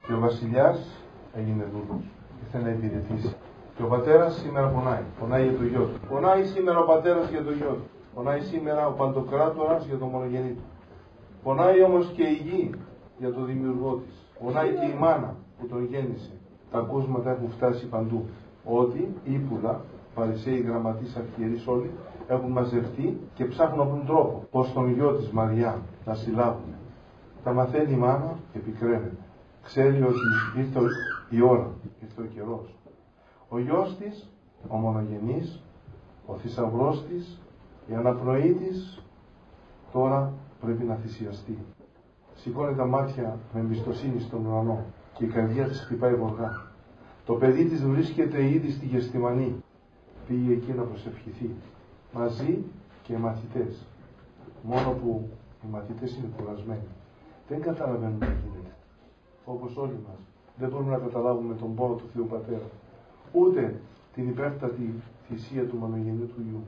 Και ο βασιλιάς έγινε δούλος και θέλει να υπηρετήσει. Και ο πατέρας σήμερα πονάει. Πονάει για το γιο του. Πονάει σήμερα ο πατέρας για το γιο του. Πονάει σήμερα ο παντοκράτορας για το μονογενή του. Πονάει όμως και η γη για το δημιουργό της. Πονάει και η μάνα που τον γέννησε. Τα ακούσματα έχουν φτάσει παντού. Ότι ύπουλα, φαρισαίοι, γραμματείς, αρχιερείς όλοι έχουν μαζευτεί και ψάχνουν να βρουν τρόπο πως τον γιο της Μαριά να συλλάβουν. Τα μαθαίνει η μάνα και επικραίνεται. Ξέρει ότι ήρθε η ώρα, ήρθε ο καιρός. Ο γιος της, ο μονογενής, ο θησαυρός της, η αναπνοή της, τώρα πρέπει να θυσιαστεί. Σηκώνει τα μάτια με εμπιστοσύνη στον ουρανό και η καρδιά της χτυπάει γοργά. Το παιδί της βρίσκεται ήδη στη Γεστημανή. Πήγε εκεί να προσευχηθεί. Μαζί και οι μαθητές. Μόνο που οι μαθητές είναι κουρασμένοι. Δεν καταλαβαίνουν τι γίνεται. Όπως όλοι μας. Δεν μπορούμε να καταλάβουμε τον πόνο του Θεού Πατέρα. Ούτε την υπέρτατη θυσία του μονογενή του Υιού.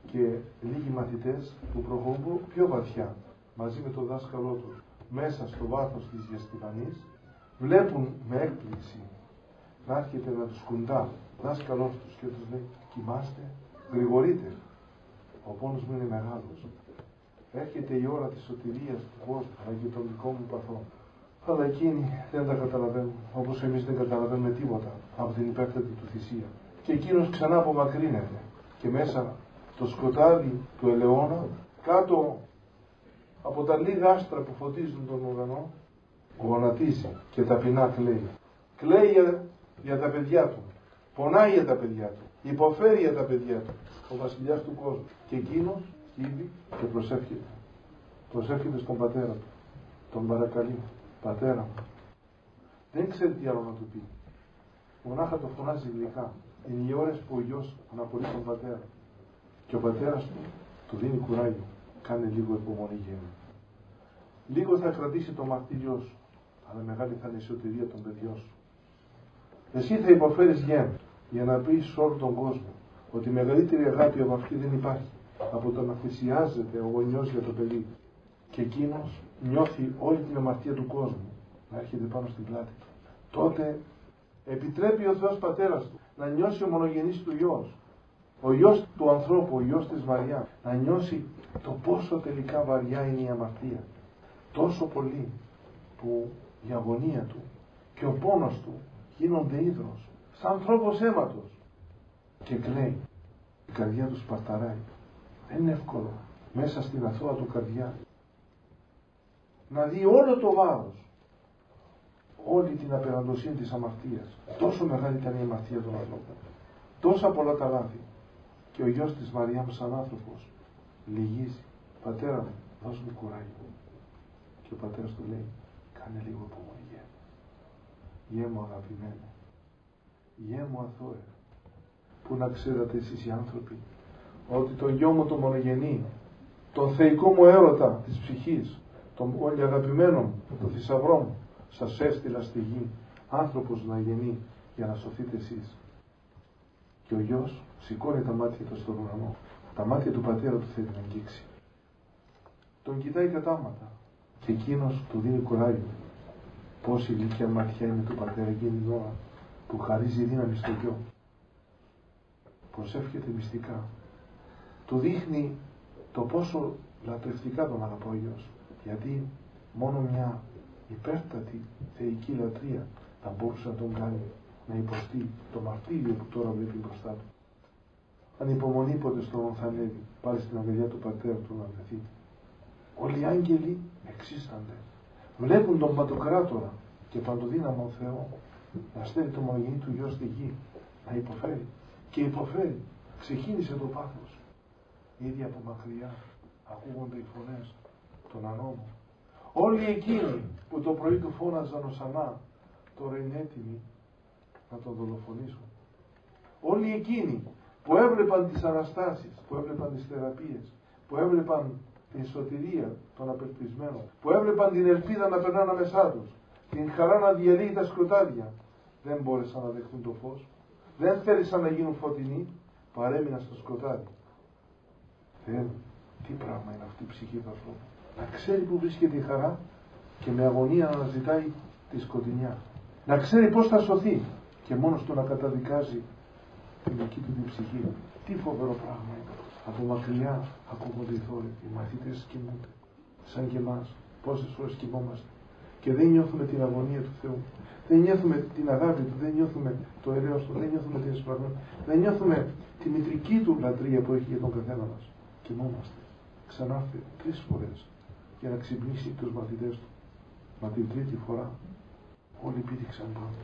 Και λίγοι μαθητές που προχωρούν πιο βαθιά, μαζί με τον δάσκαλό τους, μέσα στο βάθος της Γεστημανής, βλέπουν με έκπληξη να έρχεται να τους κουντά ο δάσκαλός τους και τους λέει: κοιμάστε, γρηγορείτε. Ο πόνος μου είναι μεγάλος. Έρχεται η ώρα της σωτηρίας του κόσμου, αλλά και των δικών μου παθών. Αλλά εκείνοι δεν τα καταλαβαίνουν, όπως εμείς δεν καταλαβαίνουμε τίποτα από την υπέρτατη του θυσία. Και εκείνος ξανά απομακρύνεται και μέσα το σκοτάδι του ελαιώνα, κάτω από τα λίγα άστρα που φωτίζουν τον ουρανό, γονατίζει και ταπεινά κλαίει. Κλαίει για τα παιδιά του, πονάει για τα παιδιά του, υποφέρει για τα παιδιά του, ο βασιλιάς του κόσμου. Και εκείνος ήδη και προσεύχεται. Προσεύχεται στον πατέρα του, τον παρακαλεί: πατέρα μου. Δεν ξέρει τι άλλο να του πει. Μονάχα το φωνάζει γλυκά. Είναι οι ώρες που ο γιος αναπολύει τον πατέρα. Και ο πατέρας του δίνει κουράγιο. Κάνε λίγο υπομονή γέννη. Λίγο θα κρατήσει το μαρτύριό σου, αλλά μεγάλη θα είναι η σωτηρία των παιδιών σου. Εσύ θα υποφέρεις γέννη για να πεις σε όλο τον κόσμο ότι μεγαλύτερη αγάπη από αυτή δεν υπάρχει από το να θυσιάζεται ο γονιός για το παιδί. Και εκείνος νιώθει όλη την αμαρτία του κόσμου να έρχεται πάνω στην πλάτη του. Τότε επιτρέπει ο Θεός Πατέρας του να νιώσει ο μονογενής του Υιός, ο Υιός του ανθρώπου, ο Υιός της Μαριά, να νιώσει το πόσο τελικά βαριά είναι η αμαρτία. Τόσο πολύ που η αγωνία του και ο πόνος του γίνονται ίδρος, σαν ανθρώπος αίματος. Και κλαίει. Η καρδιά του σπαρταράει. Δεν είναι εύκολο μέσα στην αθώα του καρδιά να δει όλο το βάρος, όλη την απεραντοσύνη της αμαρτίας. Τόσο μεγάλη ήταν η αμαρτία των ανθρώπων. Τόσα πολλά τα λάθη. Και ο γιος της Μαριά μου σαν άνθρωπος λυγίζει: πατέρα μου, δώσ' μου κουράγιο. Και ο πατέρας του λέει: κάνε λίγο υπομονή γέ. Γέ μου αγαπημένε, γέ μου αθώε. Πού να ξέρατε εσείς οι άνθρωποι ότι το γιο μου το μονογενή, τον θεϊκό μου έρωτα της ψυχής, τον όλοι αγαπημένο μου, τον θησαυρό μου, σας έστειλα στη γη άνθρωπος να γεννεί για να σωθείτε εσείς. Και ο γιος σηκώνει τα μάτια του στον ουρανό. Τα μάτια του πατέρα του θέλει να αγγίξει. Τον κοιτάει κατάματα και εκείνος του δίνει κουράγιο. Πόση ηλικία ματιά είναι του πατέρα εκείνη την ώρα που χαρίζει δύναμη στο γιο. Προσεύχεται μυστικά. Του δείχνει το πόσο λατρευτικά τον αγαπά ο γιος. Γιατί μόνο μια υπέρτατη θεϊκή λατρεία θα μπορούσε να τον κάνει να υποστεί το μαρτύριο που τώρα βλέπει μπροστά του. Αν υπομονή ποτέ στον θα ανέβει πάλι στην αγκαλιά του πατέρα του να βρεθεί. Όλοι οι άγγελοι εξίστανται. Βλέπουν τον παντοκράτορα και παντοδύναμο Θεό να στέλνει το μονογενή του γιο στη γη, να υποφέρει. Και υποφέρει. Ξεκίνησε το πάθος. Ήδη από μακριά ακούγονται οι φωνές των ανώμων. Όλοι εκείνοι που το πρωί του φώναζαν οσανά, τώρα είναι έτοιμοι να τον δολοφονήσουν. Όλοι εκείνοι που έβλεπαν τις Αναστάσεις, που έβλεπαν τις θεραπείες, που έβλεπαν την σωτηρία των απελπισμένων, που έβλεπαν την ελπίδα να περνά ανάμεσά τους, την χαρά να διαλύει τα σκοτάδια, δεν μπόρεσαν να δεχτούν το φως, δεν θέλησαν να γίνουν φωτεινοί, παρέμειναν στο σκοτάδι. Θεέ, τι πράγμα είναι αυτή η ψυχή του ανθρώπου. Να ξέρει που βρίσκεται η χαρά και με αγωνία να αναζητάει τη σκοτεινιά. Να ξέρει πώς θα σωθεί και μόνος του να καταδικάζει την δική του την ψυχή. Τι φοβερό πράγμα είναι. Από μακριά ακούγονται οι θόρυβοι. Οι μαθητές κοιμούνται. Σαν και εμάς. Πόσες φορές κοιμόμαστε. Και δεν νιώθουμε την αγωνία του Θεού. Δεν νιώθουμε την αγάπη του. Δεν νιώθουμε το ερέος του. Δεν νιώθουμε την εσπραγμένη. Δεν νιώθουμε τη μητρική του λατρεία που έχει για τον καθένα μας. Κοιμόμαστε. Ξανάρθε 3 φορές για να ξυπνήσει τους μαθητές του. Μα την 3η φορά όλοι πήδηξαν πάνω.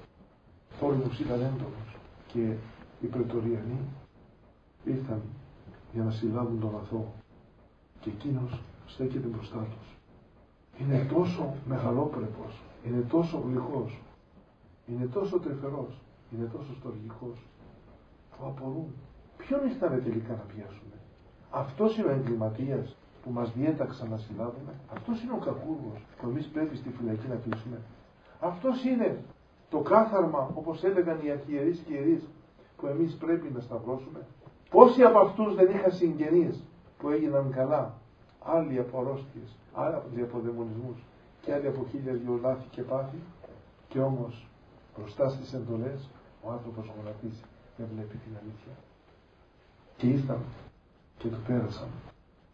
Θόρυβος ήταν έντονος και οι πρετοριανοί ήρθαν για να συλλάβουν τον αθώο και εκείνος στέκεται μπροστά τους. Είναι τόσο μεγαλόπρεπος, είναι τόσο γλυκός, είναι τόσο τρυφερός, είναι τόσο στοργικός που απορούν. Ποιον ήρθανε τελικά να πιάσουμε? Αυτός είναι ο εγκληματίας που μας διέταξαν να συλλάβουμε? Αυτός είναι ο κακούργος που εμείς πρέπει στη φυλακή να κλείσουμε? Αυτός είναι το κάθαρμα, όπως έλεγαν οι αρχιερείς και ιερείς, που εμείς πρέπει να σταυρώσουμε? Πόσοι από αυτούς δεν είχαν συγγενείς που έγιναν καλά, άλλοι από αρρώστιες, άλλοι από δαιμονισμούς και άλλοι από 1002 λάθη και πάθη, και όμως μπροστά στις εντολές ο άνθρωπος γονατίζει, δεν βλέπει την αλήθεια. Και ήρθαν και του πέρασαν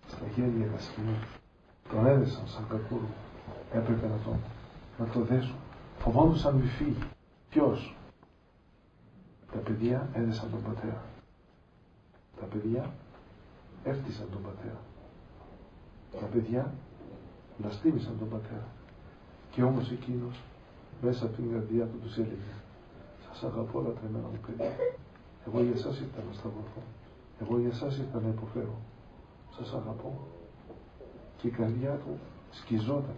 στα γέλια τα σκηνή, τον έδεσαν σαν κακούργο. Έπρεπε να το δέσουν. Φοβόντουσαν μη φύγει. Ποιος? Τα παιδιά έδεσαν τον πατέρα. Τα παιδιά έφτισαν τον πατέρα. Τα παιδιά βλαστήμησαν τον πατέρα. Και όμως εκείνος μέσα από την καρδιά του τους έλεγε: σας αγαπώ λατρεμένα μου παιδιά. Εγώ για εσάς ήρθα να σταυρωθώ. Εγώ για εσάς ήρθα να υποφέρω. Σας αγαπώ. Και η καρδιά του σκιζόταν,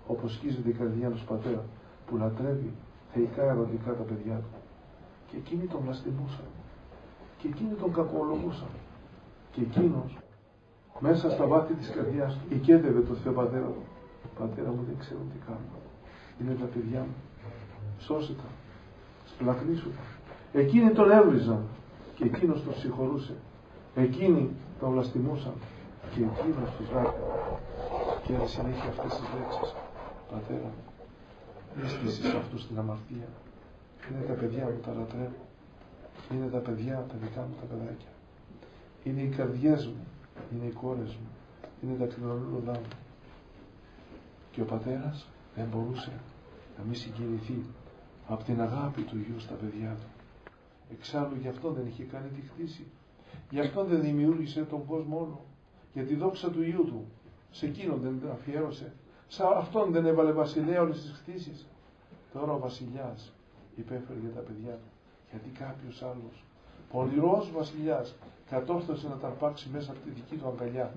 όπως σκίζεται η καρδιά ενός πατέρα που λατρεύει θεϊκά ερωτικά τα παιδιά του. Και εκείνοι τον βλαστημούσαν. Και εκείνοι τον κακολογούσαν. Και εκείνος μέσα στα βάθη της καρδιάς του οικέτευε τον Θεό πατέρα του. Πατέρα μου, δεν ξέρω τι κάνω. Είναι τα παιδιά μου. Σώσε τα. Σπλαχνίσου τα. Εκείνοι τον έβριζαν και εκείνος τον συγχωρούσε. Εκείνοι τον βλαστημούσαν και εκείνος τους ράκανε. Και έδωσε συνέχεια αυτές τις λέξεις: πατέρα μου, μη στήσεις αυτούς την αμαρτία. Είναι τα παιδιά μου, τα λατρεύω. Είναι τα παιδιά, τα δικά μου τα παιδάκια. Είναι οι καρδιές μου, είναι οι κόρες μου, είναι τα κτηνολούλουδά μου. Και ο πατέρας δεν μπορούσε να μη συγκινηθεί από την αγάπη του γιου στα παιδιά του. Εξάλλου γι' αυτό δεν είχε κάνει τη χτίση. Γι' αυτό δεν δημιούργησε τον κόσμο όλο. Για τη δόξα του Υιού του. Σε εκείνον δεν αφιέρωσε. Σε αυτόν δεν έβαλε βασιλέα όλες τις χτίσεις. Τώρα ο βασιλιάς υπέφερε για τα παιδιά του. Γιατί κάποιος άλλος, πονηρός βασιλιάς, κατόρθωσε να τα αρπάξει μέσα από τη δική του αγκαλιά.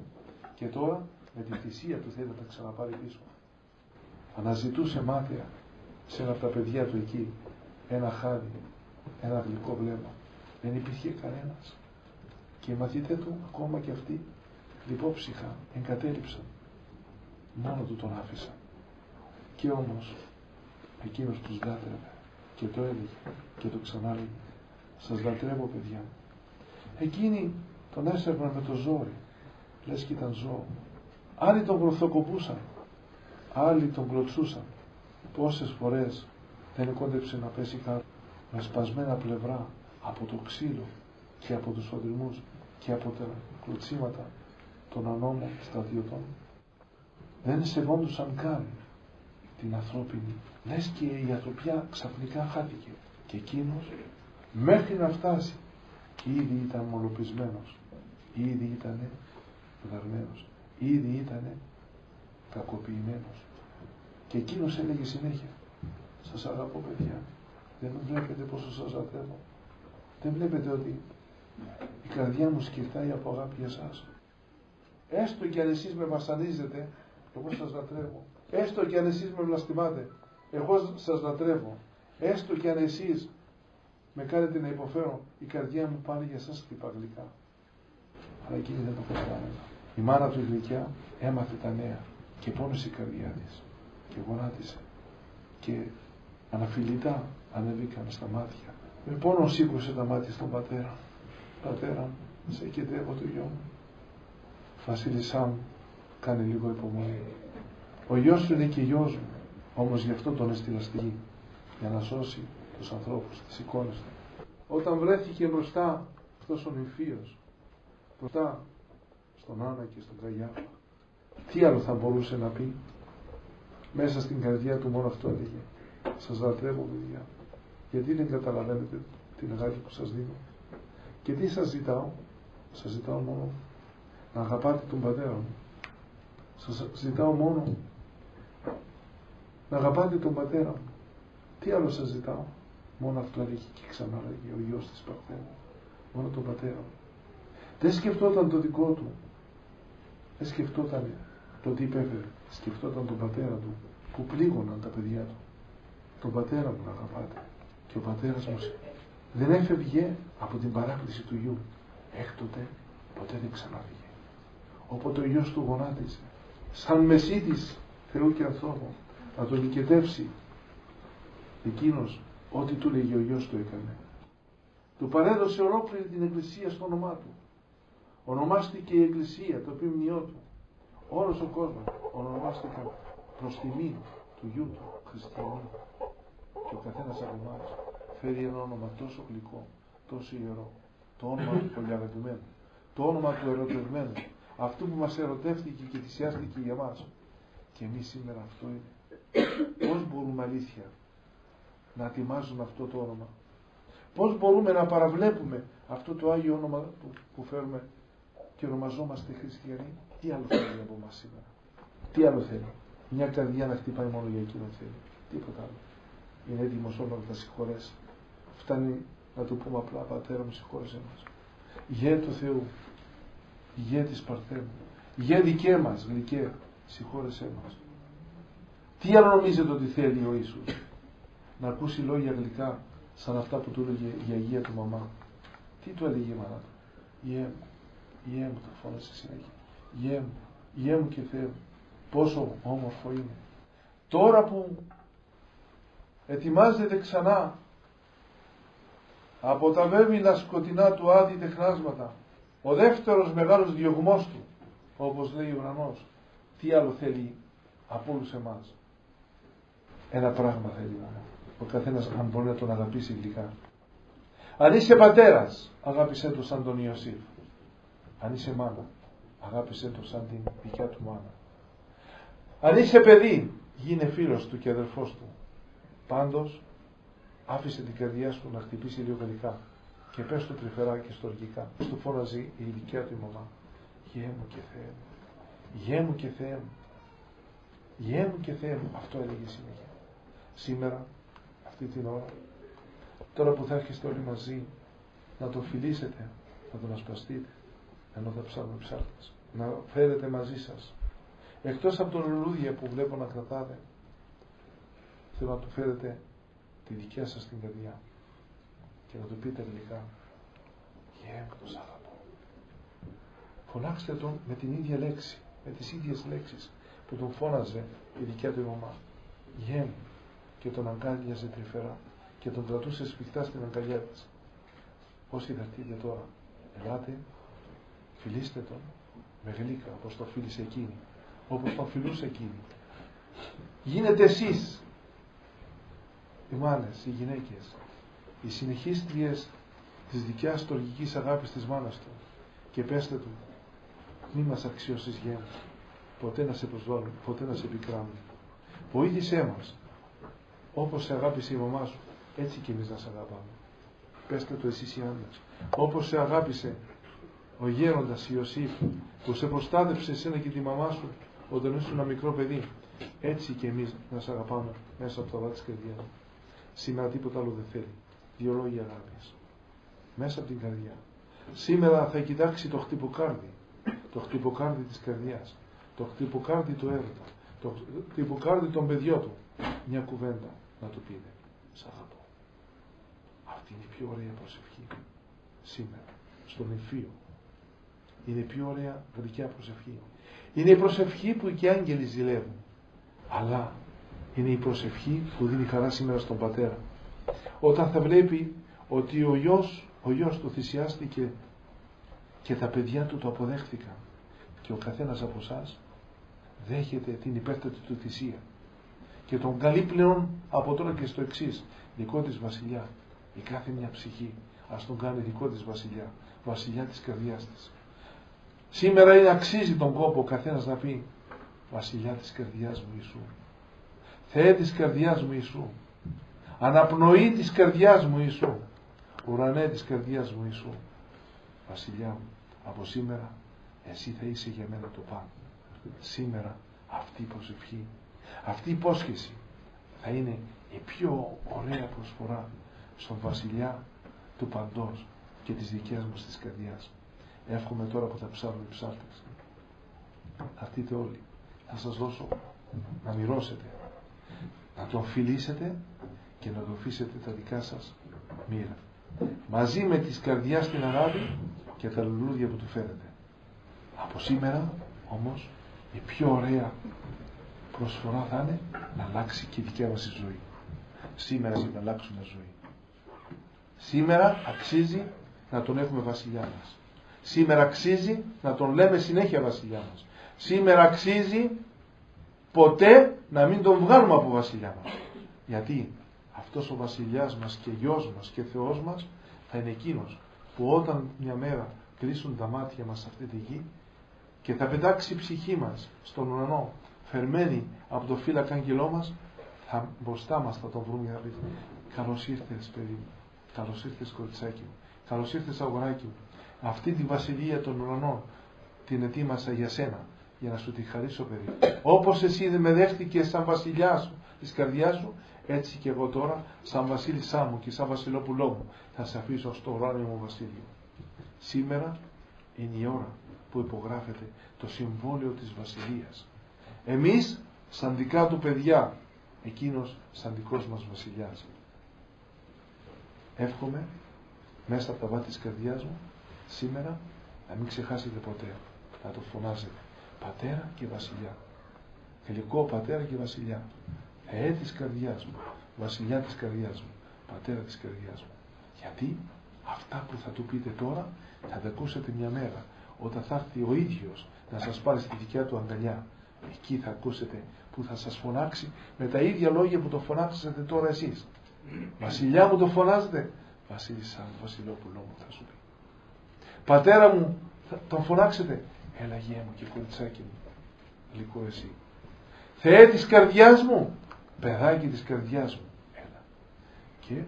Και τώρα με τη θυσία του θέλει να τα ξαναπάρει πίσω. Αναζητούσε μάταια σε ένα από τα παιδιά του εκεί ένα χάδι, ένα γλυκό βλέμμα. Δεν υπήρχε κανένας. Και οι μαθητές του, ακόμα και αυτοί, λιπόψυχα, εγκατέλειψαν. Μόνο του τον άφησαν. Και όμως εκείνος τους λάτρευε και το έλεγε και το ξανά έλεγε: σας λατρεύω παιδιά μου. Εκείνοι τον έσερναν με το ζόρι, λες και ήταν ζώο. Άλλοι τον γροθοκοπούσαν, άλλοι τον κλωτσούσαν. Πόσες φορές δεν κόντεψε να πέσει κάτω με σπασμένα πλευρά από το ξύλο και από τους οδρυμούς και από τα κλωτσίματα των ανώμων στρατιωτών. Δεν σεβόντουσαν καν την ανθρώπινη. Λες και η ανθρωπιά ξαφνικά χάθηκε. Και εκείνος μέχρι να φτάσει ήδη ήταν μολοπισμένος, ήδη ήταν δαρμένος, ήδη ήταν κακοποιημένος. Και εκείνος έλεγε συνέχεια: σας αγαπώ παιδιά. Δεν βλέπετε πόσο σας λατρεύω? Δεν βλέπετε ότι η καρδιά μου σκυρτάει από αγάπη για εσάς? Έστω και αν εσείς με βασανίζετε, εγώ σας λατρεύω. Έστω και αν εσείς με βλαστημάτε, εγώ σας λατρεύω. Έστω και αν εσείς με κάνετε να υποφέρω, η καρδιά μου πάλι για εσάς χτυπά γλυκά. Αλλά εκείνη δεν το καταλάβαινε. Η μάνα του η γλυκιά έμαθε τα νέα και πόνεσε η καρδιά της και γονάτισε και αναφιλητά ανεβήκαν στα μάτια. Με πόνο σήκωσε τα μάτια στον πατέρα. Πατέρα μου, σε κεντεύω το γιο μου. Βασίλισσά μου, κάνε λίγο υπομονή. Ο γιος σου είναι και γιος μου, όμως γι' αυτό τον έστειλα στη γη. για να σώσει τους ανθρώπους, τις εικόνες του. Όταν βρέθηκε μπροστά αυτός ο νυμφίος, μπροστά στον Άννα και στον Καϊάφα, τι άλλο θα μπορούσε να πει? Μέσα στην καρδιά του μόνο αυτό έλεγε: σας λατρεύω, παιδιά. Γιατί δεν καταλαβαίνετε την αγάπη που σας δίνω? Και τι σας ζητάω? Σας ζητάω μόνο να αγαπάτε τον πατέρα μου. Σας ζητάω μόνο να αγαπάτε τον πατέρα μου. Τι άλλο σας ζητάω? Μόνο αυτό έλεγε και ξανά έλεγε ο γιος της Παρθένου. Μόνο τον πατέρα μου. Δεν σκεφτόταν το δικό του. Δεν σκεφτόταν το τι υπέφερε. Σκεφτόταν τον πατέρα του που πλήγωναν τα παιδιά του. Τον πατέρα μου να αγαπάτε. Και ο πατέρας μου δεν έφευγε από την παράκληση του γιου. Έκτοτε ποτέ δεν ξαναφύγε. Όποτε ο γιος του γονάτισε, σαν μεσίτης Θεού και ανθρώπου, να τον νικητεύσει, εκείνος ό,τι του λέγει ο γιος του έκανε. Του παρέδωσε ολόκληρη την εκκλησία στο όνομά του. Ονομάστηκε η εκκλησία, το ποιμνιό του. Όλος ο κόσμος ονομάστηκαν προς τιμή του γιού του, χριστιανοί. Και ο καθένας από εμάς φέρει ένα όνομα τόσο γλυκό, τόσο ιερό. Το όνομα του πολυαγαπημένου, το όνομα του ερωτευμένου, αυτού που μας ερωτεύτηκε και θυσιάστηκε για μας. Και εμείς σήμερα αυτό είναι. Πώς μπορούμε αλήθεια να τιμάζουμε αυτό το όνομα? Πώς μπορούμε να παραβλέπουμε αυτό το Άγιο όνομα που φέρουμε και ονομαζόμαστε χριστιανοί? Τι άλλο θέλει από εμάς σήμερα? Τι άλλο θέλει? Μια καρδιά να χτυπάει μόνο για εκείνον θέλει. Τίποτα άλλο. Είναι έτοιμος όλο να τα συγχωρέσει. Φτάνει να του πούμε απλά: πατέρα μου, συγχώρεσέ μας. Γε του Θεού, γε της Παρθένου, γε δικέ μας, γλυκέ, συγχώρεσέ μας. Τι άλλο νομίζετε ότι θέλει ο Ιησούς? Να ακούσει λόγια γλυκά σαν αυτά που του έλεγε η Αγία του μαμά. Τι του έλεγε η μάνα του? Γιέ μου, το φώνασε συνέχεια. Γιέ μου και Θεέ μου. Πόσο όμορφο είναι. Τώρα που ετοιμάζεται ξανά από τα βέβαινα σκοτεινά του Άδη τεχνάσματα, ο δεύτερος μεγάλος διωγμός του, όπως λέει ο ουρανός, τι άλλο θέλει από όλους εμάς? Ένα πράγμα θέλει μόνο. Ο καθένας αν μπορεί να τον αγαπήσει γλυκά. Αν είσαι πατέρας, αγάπησέ το σαν τον Ιωσήφ. Αν είσαι μάνα, αγάπησέ το σαν την δικιά του μάνα. Αν είσαι παιδί, γίνε φίλος του και αδερφός του. Πάντως, άφησε την καρδιά σου να χτυπήσει λίγο γλυκά και πες του τρυφερά και στοργικά. Του φώναζε η δικιά του μαμά: Γιέ μου και Θεέ μου, Γιέ μου και Θεέ μου, Γιέ μου και Θεέ μου. Αυτό έλεγε συνέχεια. Σήμερα, αυτή την ώρα, τώρα που θα έρχεστε όλοι μαζί, να τον φιλήσετε, να τον ασπαστείτε, ενώ θα ψάχνουμε ψάρτες, να φέρετε μαζί σας. Εκτός από τον λουλούδια που βλέπω να κρατάτε, θέλω να του φέρετε τη δικιά σας την καρδιά και να του πείτε γλυκά: Γιέ μου, τον αγαπώ. Φωνάξτε τον με την ίδια λέξη, με τις ίδιες λέξεις που τον φώναζε η δικιά του μαμά. Γιέ μου. Και τον αγκάλιαζε τρυφερά και τον κρατούσε σφιχτά στην αγκαλιά της. Όσοι θα έρθετε τώρα, ελάτε, φιλήστε τον με γλύκα, όπως το φίλησε εκείνη, όπως τον φιλούσε εκείνη. Γίνετε εσείς, οι μάνες, οι γυναίκες, οι συνεχίστριες της δικιάς στοργικής αγάπης της μάνας του, και πέστε του: μη μας αξιώσεις γέννη, ποτέ να σε προσβάλλουν, ποτέ να σε επικράνουν. Βοήθησέ μας. Όπως σε αγάπησε η μαμά σου, έτσι και εμείς να σε αγαπάμε. Πέστε το εσείς οι άντρες. Όπως σε αγάπησε ο γέροντας Ιωσήφ, που σε προστάτευσε εσένα και τη μαμά σου όταν ήσουν ένα μικρό παιδί, έτσι και εμείς να σε αγαπάμε μέσα από το δάκρυ της καρδιάς. Σήμερα τίποτα άλλο δεν θέλει. Δύο λόγια αγάπης. Μέσα από την καρδιά. Σήμερα θα κοιτάξει το χτυποκάρδι. Το χτυποκάρδι της καρδιάς. Το χτυποκάρδι του έρωτα. Το χτυποκάρδι των παιδιών του. Μια κουβέντα να του πείτε: σ' αγαπώ. Αυτή είναι η πιο ωραία προσευχή σήμερα στον νηφίο. Είναι η πιο ωραία γλυκιά προσευχή. Είναι η προσευχή που και οι άγγελοι ζηλεύουν. Αλλά είναι η προσευχή που δίνει χαρά σήμερα στον πατέρα. Όταν θα βλέπει ότι ο γιος του θυσιάστηκε και τα παιδιά του το αποδέχτηκαν και ο καθένας από εσάς δέχεται την υπέρτατη του θυσία και τον καλεί πλέον από τώρα και στο εξής, δικό της βασιλιά. Η κάθε μια ψυχή ας τον κάνει δικό της βασιλιά, βασιλιά της καρδιάς της. Σήμερα είναι αξίζει τον κόπο ο καθένας να πει βασιλιά της καρδιάς μου Ιησού, Θεέ της καρδιάς μου Ιησού, αναπνοή της καρδιάς μου Ιησού, ουρανέ της καρδιάς μου Ιησού, βασιλιά μου, από σήμερα εσύ θα είσαι για μένα το πάνω. Σήμερα αυτή η προσευχή, αυτή η υπόσχεση θα είναι η πιο ωραία προσφορά στον βασιλιά του παντός και της δικές μας της καρδιάς. Εύχομαι τώρα που θα ψάλουν οι ψάλτες να έρθείτε όλοι, θα σας δώσω να μοιρώσετε, να τον φιλήσετε και να τον αφήσετε τα δικά σας μοίρα, μαζί με της καρδιάς την αγάπη και τα λουλούδια που του φέρετε. Από σήμερα όμως η πιο ωραία προσφορά θα είναι να αλλάξει και η δικιά μας η ζωή. Σήμερα να αλλάξουμε ζωή. Σήμερα αξίζει να τον έχουμε βασιλιά μας. Σήμερα αξίζει να τον λέμε συνέχεια βασιλιά μας. Σήμερα αξίζει ποτέ να μην τον βγάλουμε από βασιλιά μας. Γιατί αυτός ο βασιλιάς μας και γιος μας και Θεός μας θα είναι εκείνος που όταν μια μέρα κλείσουν τα μάτια μας σε αυτή τη γη και θα πετάξει η ψυχή μας στον ουρανό, φερμένη από το φύλακα άγγελό μας, θα μπροστά μας θα τον βρούμε και θα πει καλώς ήρθες παιδί μου, καλώς ήρθες κοριτσάκι μου, καλώς ήρθες αγοράκι μου, αυτή τη βασιλεία των ουρανών την ετοίμασα για σένα, για να σου τη χαρίσω παιδί. Όπως εσύ με δέχτηκες σαν βασιλιά σου της καρδιάς σου, έτσι και εγώ τώρα σαν βασίλισσά μου και σαν βασιλόπουλό μου θα σε αφήσω στο ουράνιο μου βασίλειο. Σήμερα είναι η ώρα που υπογράφεται το συμβόλαιο της βασιλείας. Εμείς σαν δικά του παιδιά, εκείνος σαν δικός μας βασιλιάς. Εύχομαι μέσα από τα βάθη της καρδιάς μου σήμερα να μην ξεχάσετε ποτέ να το φωνάζετε πατέρα και βασιλιά, γλυκό πατέρα και βασιλιά, Θεέ της καρδιάς μου, βασιλιά της καρδιάς μου, πατέρα της καρδιάς μου. Γιατί αυτά που θα του πείτε τώρα θα τα ακούσετε μια μέρα όταν θα έρθει ο ίδιος να σας πάρει στη δικιά του αγκαλιά. Εκεί θα ακούσετε που θα σας φωνάξει με τα ίδια λόγια που το φωνάξατε τώρα εσείς. Βασιλιά μου το φωνάζετε, βασίλισσά μου, βασιλόπουλό μου θα σου πει. Πατέρα μου θα τον φωνάξετε, έλα γέ μου και κοριτσάκι μου, γλυκό εσύ. Θεέ της καρδιάς μου, παιδάκι της καρδιάς μου, έλα. Και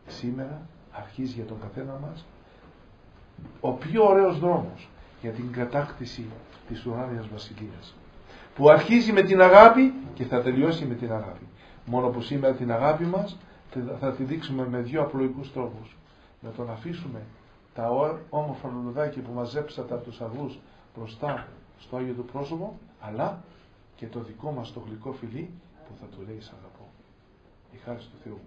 σήμερα αρχίζει για τον καθένα μας ο πιο ωραίος δρόμος για την κατάκτηση της ουράνιας βασιλείας, που αρχίζει με την αγάπη και θα τελειώσει με την αγάπη. Μόνο που σήμερα την αγάπη μας θα τη δείξουμε με δύο απλοϊκούς τρόπους. Να τον αφήσουμε τα όμορφα λουλουδάκια που μαζέψατε από τους αυγούς μπροστά στο Άγιο του πρόσωπο, αλλά και το δικό μας το γλυκό φιλί που θα του λέει σ' αγαπώ. Η χάρις του Θεού.